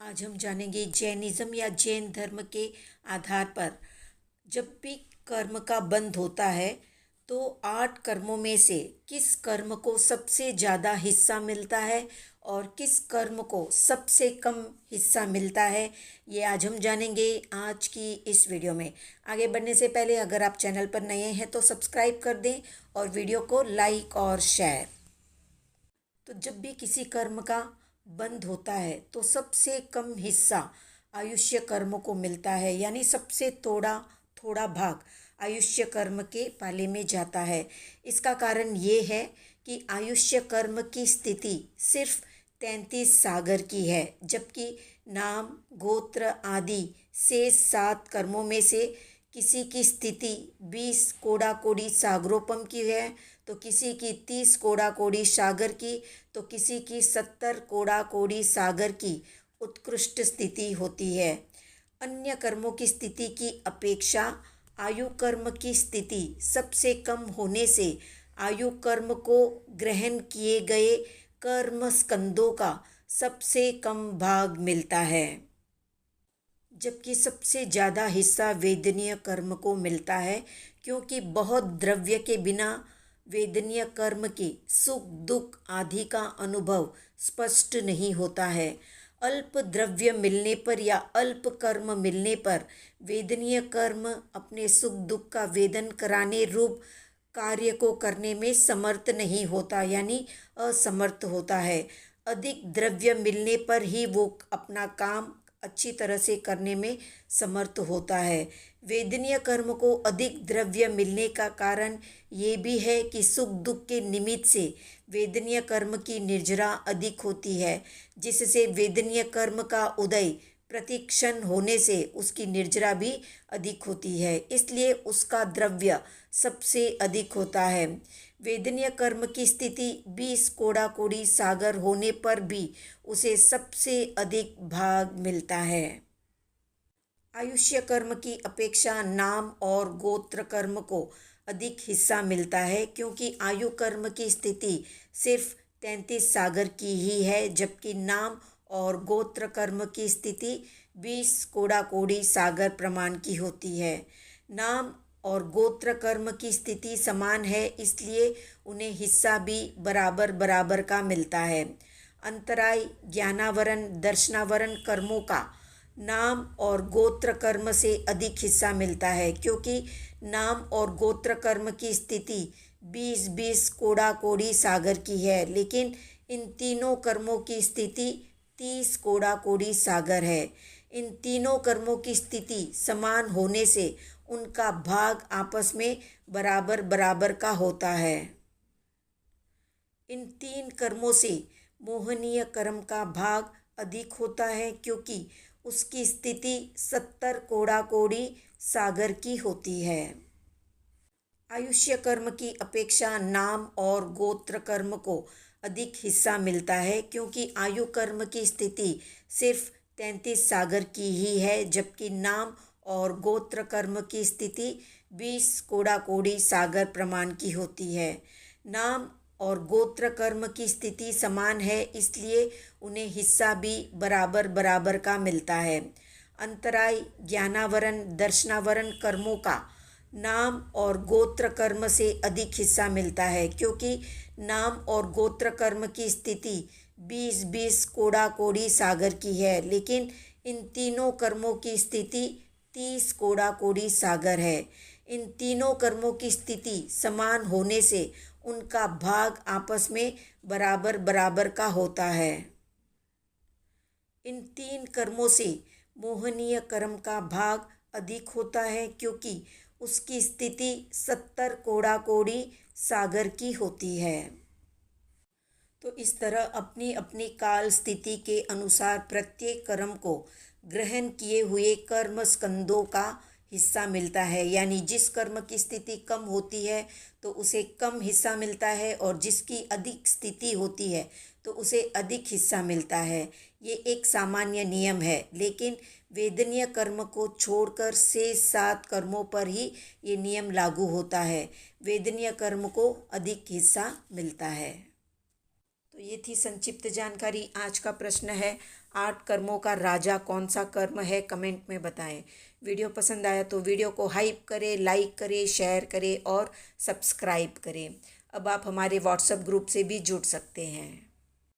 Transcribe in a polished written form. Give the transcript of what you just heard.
आज हम जानेंगे जैनिज्म या जैन धर्म के आधार पर जब भी कर्म का बंध होता है तो 8 कर्मों में से किस कर्म को सबसे ज़्यादा हिस्सा मिलता है और किस कर्म को सबसे कम हिस्सा मिलता है, ये आज हम जानेंगे आज की इस वीडियो में। आगे बढ़ने से पहले अगर आप चैनल पर नए हैं तो सब्सक्राइब कर दें और वीडियो को लाइक और शेयर। तो जब भी किसी कर्म का बंध होता है तो सबसे कम हिस्सा आयुष्य कर्म को मिलता है, यानी सबसे थोड़ा थोड़ा भाग आयुष्य कर्म के पाले में जाता है। इसका कारण ये है कि आयुष्य कर्म की स्थिति सिर्फ 33 सागर की है, जबकि नाम गोत्र आदि से 7 कर्मों में से किसी की स्थिति 20 कोड़ा कोड़ी सागरोपम की है, तो किसी की 30 कोड़ा कोड़ी सागर की, तो किसी की 70 कोड़ा कोड़ी सागर की उत्कृष्ट स्थिति होती है। अन्य कर्मों की स्थिति की अपेक्षा आयु कर्म की स्थिति सबसे कम होने से आयु कर्म को ग्रहण किए गए कर्म स्कंदों का सबसे कम भाग मिलता है, जबकि सबसे ज़्यादा हिस्सा वेदनीय कर्म को मिलता है, क्योंकि बहुत द्रव्य के बिना वेदनीय कर्म के सुख दुख आदि का अनुभव स्पष्ट नहीं होता है। अल्प द्रव्य मिलने पर या अल्प कर्म मिलने पर वेदनीय कर्म अपने सुख दुख का वेदन कराने रूप कार्य को करने में समर्थ नहीं होता, यानी असमर्थ होता है। अधिक द्रव्य मिलने पर ही वो अपना काम अच्छी तरह से करने में समर्थ होता है। वेदनीय कर्म को अधिक द्रव्य मिलने का कारण ये भी है कि सुख दुख के निमित्त से वेदनीय कर्म की निर्जरा अधिक होती है, जिससे वेदनीय कर्म का उदय प्रतिक्षण होने से उसकी निर्जरा भी अधिक होती है, इसलिए उसका द्रव्य सबसे अधिक होता है। वेदनीय कर्म की स्थिति 20 कोड़ा कोड़ी सागर होने पर भी उसे सबसे अधिक भाग मिलता है। आयुष्य कर्म की अपेक्षा नाम और गोत्र कर्म को अधिक हिस्सा मिलता है, क्योंकि आयु कर्म की स्थिति सिर्फ 33 सागर की ही है, जबकि नाम और गोत्र कर्म की स्थिति 20 कोड़ा कोड़ी सागर प्रमाण की होती है। नाम और गोत्र कर्म की स्थिति समान है, इसलिए उन्हें हिस्सा भी बराबर बराबर का मिलता है। अंतराय ज्ञानावरण दर्शनावरण कर्मों का नाम और गोत्र कर्म से अधिक हिस्सा मिलता है, क्योंकि नाम और गोत्र कर्म की स्थिति 20-20 कोड़ा कोड़ी सागर की है, लेकिन इन तीनों कर्मों की स्थिति 30 कोड़ा कोड़ी सागर है। इन तीनों कर्मों की स्थिति समान होने से उनका भाग आपस में बराबर बराबर का होता है। इन 3 कर्मों से मोहनीय कर्म का भाग अधिक होता है, क्योंकि उसकी स्थिति 70 कोड़ा कोड़ी सागर की होती है। आयुष्य कर्म की अपेक्षा नाम और गोत्र कर्म को अधिक हिस्सा मिलता है, क्योंकि आयु कर्म की स्थिति सिर्फ 33 सागर की ही है, जबकि नाम और गोत्र कर्म की स्थिति 20 कोड़ा कोड़ी सागर प्रमाण की होती है। नाम और गोत्र कर्म की स्थिति समान है, इसलिए उन्हें हिस्सा भी बराबर बराबर का मिलता है। अंतराय ज्ञानावरण दर्शनावरण कर्मों का नाम और गोत्र कर्म से अधिक हिस्सा मिलता है, क्योंकि नाम और गोत्र कर्म की स्थिति 20-20 कोड़ा कोड़ी सागर की है, लेकिन इन तीनों कर्मों की स्थिति 30 कोड़ा कोड़ी सागर है। इन तीनों कर्मों की स्थिति समान होने से उनका भाग आपस में बराबर बराबर का होता है। इन 3 कर्मों से मोहनीय कर्म का भाग अधिक होता है, क्योंकि उसकी स्थिति 70 कोड़ा कोड़ी सागर की होती है। तो इस तरह अपनी अपनी काल स्थिति के अनुसार प्रत्येक कर्म को ग्रहण किए हुए कर्म स्कंदों का हिस्सा मिलता है, यानी जिस कर्म की स्थिति कम होती है तो उसे कम हिस्सा मिलता है, और जिसकी अधिक स्थिति होती है तो उसे अधिक हिस्सा मिलता है। ये एक सामान्य नियम है, लेकिन वेदनीय कर्म को छोड़कर शेष 7 कर्मों पर ही ये नियम लागू होता है। वेदनीय कर्म को अधिक हिस्सा मिलता है। तो ये थी संक्षिप्त जानकारी। आज का प्रश्न है, 8 कर्मों का राजा कौन सा कर्म है, कमेंट में बताएं। वीडियो पसंद आया तो वीडियो को हाइप करें, लाइक करें, शेयर करें और सब्सक्राइब करें। अब आप हमारे व्हाट्सएप ग्रुप से भी जुड़ सकते हैं।